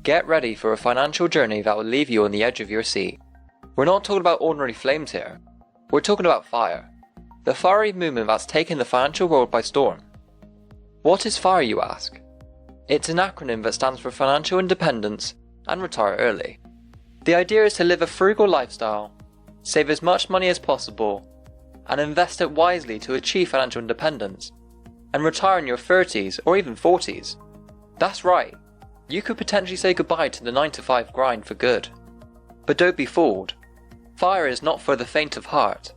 Get ready for a financial journey that will leave you on the edge of your seat. We're not talking about ordinary flames here. We're talking about FIRE, the fiery movement that's taken the financial world by storm. What is FIRE, you ask? It's an acronym that stands for Financial Independence and Retire Early. The idea is to live a frugal lifestyle, save as much money as possible, and invest it wisely to achieve financial independence, and retire in your 30s or even 40s. That's right, you could potentially say goodbye to the 9-to-5 grind for good. But don't be fooled, FIRE is not for the faint of heart.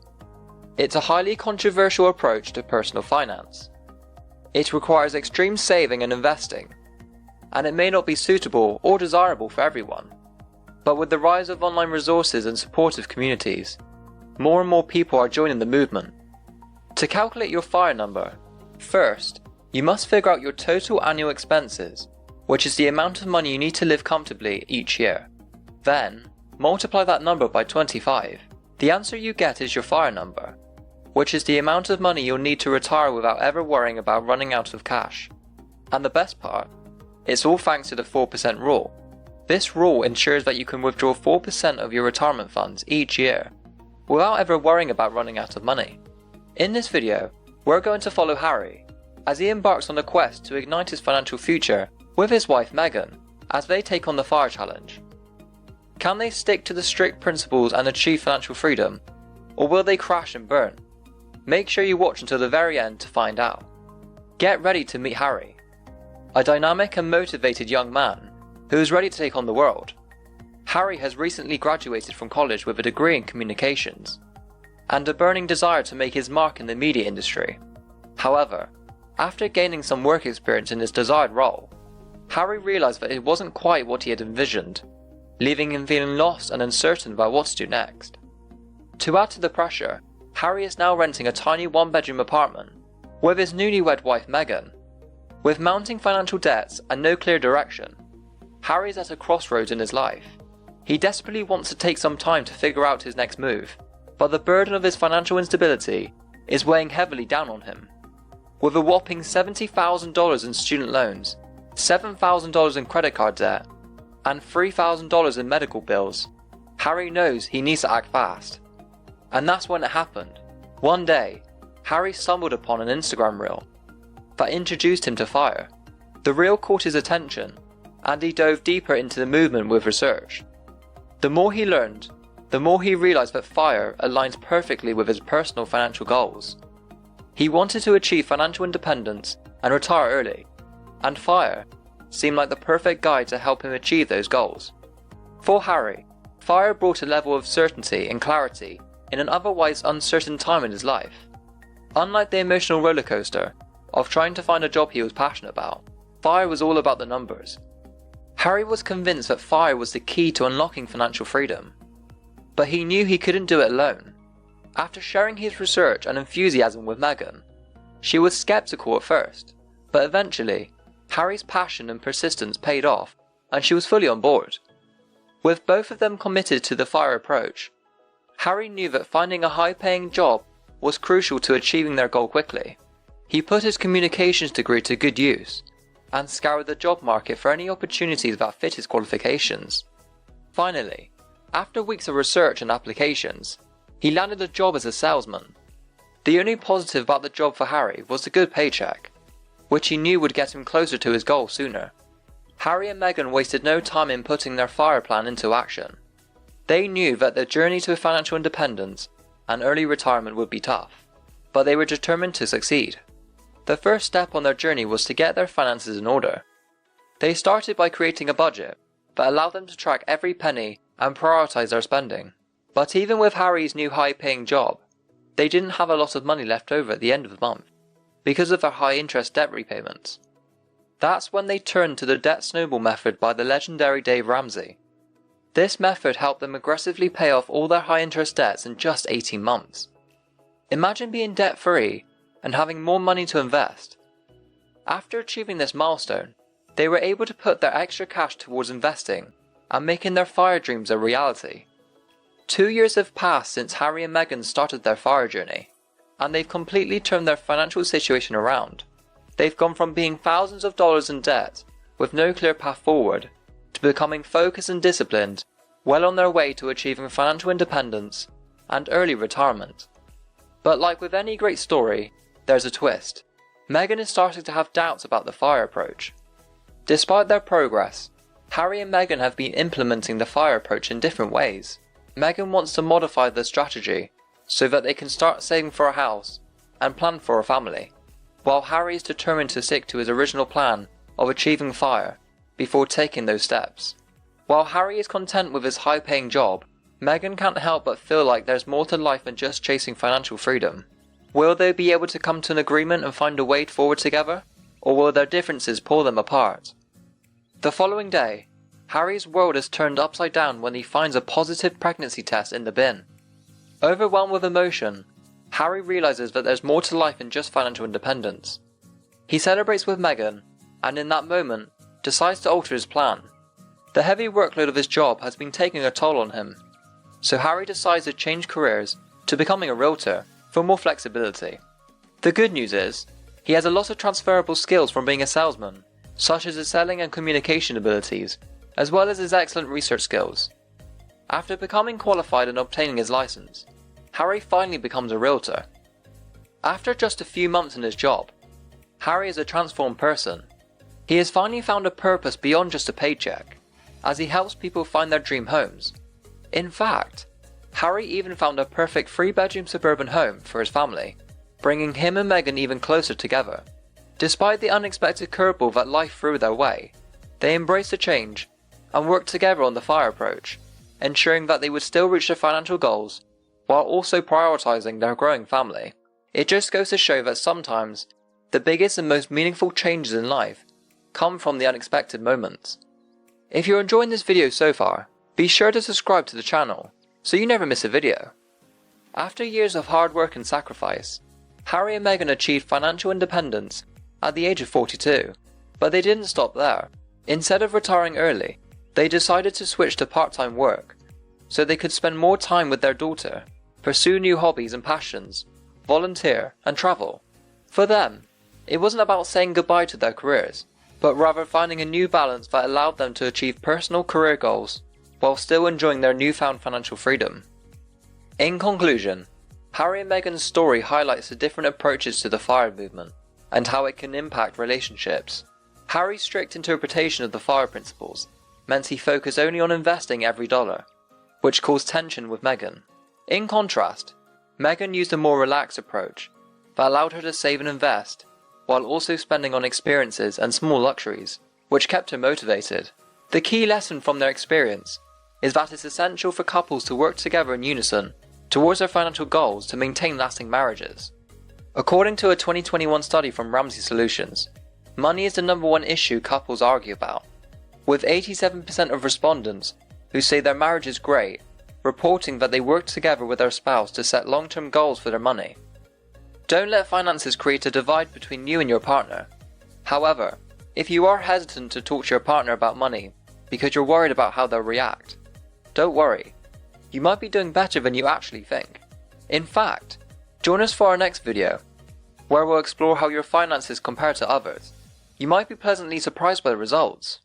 It's a highly controversial approach to personal finance. It requires extreme saving and investing, and it may not be suitable or desirable for everyone. But with the rise of online resources and supportive communities, more and more people are joining the movement. To calculate your FIRE number, first, you must figure out your total annual expenses, which is the amount of money you need to live comfortably each year. Then, multiply that number by 25. The answer you get is your FIRE number, which is the amount of money you'll need to retire without ever worrying about running out of cash. And the best part, it's all thanks to the 4% rule. This rule ensures that you can withdraw 4% of your retirement funds each year, without ever worrying about running out of money. In this video, we're going to follow Harry, as he embarks on a quest to ignite his financial future with his wife Megan, as they take on the FIRE challenge. Can they stick to the strict principles and achieve financial freedom, or will they crash and burn? Make sure you watch until the very end to find out. Get ready to meet Harry, a dynamic and motivated young man who is ready to take on the world. Harry has recently graduated from college with a degree in communications, and a burning desire to make his mark in the media industry. However, after gaining some work experience in his desired role, Harry realised that it wasn't quite what he had envisioned, leaving him feeling lost and uncertain about what to do next. To add to the pressure, Harry is now renting a tiny one-bedroom apartment with his newlywed wife Megan. With mounting financial debts and no clear direction, Harry is at a crossroads in his life. He desperately wants to take some time to figure out his next move, but the burden of his financial instability is weighing heavily down on him. With a whopping $70,000 in student loans, $7,000 in credit card debt, and $3,000 in medical bills, Harry knows he needs to act fast. And that's when it happened. One day, Harry stumbled upon an Instagram reel that introduced him to FIRE. The reel caught his attention, and he dove deeper into the movement with research. The more he learned, the more he realised that FIRE aligns perfectly with his personal financial goals. He wanted to achieve financial independence and retire early, and FIRE seemed like the perfect guide to help him achieve those goals. For Harry, FIRE brought a level of certainty and clarity in an otherwise uncertain time in his life. Unlike the emotional rollercoaster of trying to find a job he was passionate about, FIRE was all about the numbers. Harry was convinced that FIRE was the key to unlocking financial freedom, but he knew he couldn't do it alone. After sharing his research and enthusiasm with Megan, she was skeptical at first, but eventually, Harry's passion and persistence paid off, and she was fully on board. With both of them committed to the FIRE approach, Harry knew that finding a high-paying job was crucial to achieving their goal quickly. He put his communications degree to good use, and scoured the job market for any opportunities that fit his qualifications. Finally, after weeks of research and applications, he landed a job as a salesman. The only positive about the job for Harry was the good paycheck, which he knew would get him closer to his goal sooner. Harry and Megan wasted no time in putting their FIRE plan into action. They knew that the journey to financial independence and early retirement would be tough, but they were determined to succeed. The first step on their journey was to get their finances in order. They started by creating a budget that allowed them to track every penny and prioritize their spending. But even with Harry's new high-paying job, they didn't have a lot of money left over at the end of the month, because of their high-interest debt repayments. That's when they turned to the debt snowball method by the legendary Dave Ramsey. This method helped them aggressively pay off all their high-interest debts in just 18 months. Imagine being debt-free and having more money to invest. After achieving this milestone, they were able to put their extra cash towards investing and making their FIRE dreams a reality. 2 years have passed since Harry and Meghan started their FIRE journey, and they've completely turned their financial situation around. They've gone from being thousands of dollars in debt with no clear path forward to becoming focused and disciplined, well on their way to achieving financial independence and early retirement. But like with any great story, there's a twist. Meghan is starting to have doubts about the FIRE approach. Despite their progress, Harry and Meghan have been implementing the FIRE approach in different ways. Meghan wants to modify the strategy so that they can start saving for a house and plan for a family, while Harry is determined to stick to his original plan of achieving FIRE before taking those steps. While Harry is content with his high-paying job, Meghan can't help but feel like there's more to life than just chasing financial freedom. Will they be able to come to an agreement and find a way forward together, or will their differences pull them apart? The following day, Harry's world is turned upside down when he finds a positive pregnancy test in the bin. Overwhelmed with emotion, Harry realizes that there's more to life than just financial independence. He celebrates with Meghan, and in that moment, decides to alter his plan. The heavy workload of his job has been taking a toll on him, so Harry decides to change careers to becoming a realtor for more flexibility. The good news is, he has a lot of transferable skills from being a salesman, such as his selling and communication abilities, as well as his excellent research skills. After becoming qualified and obtaining his license, Harry finally becomes a realtor. After just a few months in his job, Harry is a transformed person. He has finally found a purpose beyond just a paycheck, as he helps people find their dream homes. In fact, Harry even found a perfect 3-bedroom suburban home for his family, bringing him and Meghan even closer together. Despite the unexpected curveball that life threw their way, they embraced the change and worked together on the FIRE approach, ensuring that they would still reach their financial goals while also prioritizing their growing family. It just goes to show that sometimes the biggest and most meaningful changes in life come from the unexpected moments. If you're enjoying this video so far, be sure to subscribe to the channel so you never miss a video. After years of hard work and sacrifice, Harry and Meghan achieved financial independence at the age of 42, but they didn't stop there. Instead of retiring early, they decided to switch to part-time work so they could spend more time with their daughter, pursue new hobbies and passions, volunteer and travel. For them, it wasn't about saying goodbye to their careers, but rather finding a new balance that allowed them to achieve personal career goals while still enjoying their newfound financial freedom. In conclusion, Harry and Meghan's story highlights the different approaches to the FIRE movement and how it can impact relationships. Harry's strict interpretation of the FIRE principles meant he focused only on investing every dollar, which caused tension with Meghan. In contrast, Meghan used a more relaxed approach that allowed her to save and invest, while also spending on experiences and small luxuries, which kept her motivated. The key lesson from their experience is that it's essential for couples to work together in unison towards their financial goals to maintain lasting marriages. According to a 2021 study from Ramsey Solutions, money is the #1 issue couples argue about, with 87% of respondents who say their marriage is great reporting that they work together with their spouse to set long-term goals for their money. Don't let finances create a divide between you and your partner. However, if you are hesitant to talk to your partner about money because you're worried about how they'll react, don't worry. You might be doing better than you actually think. In fact, join us for our next video, where we'll explore how your finances compare to others. You might be pleasantly surprised by the results.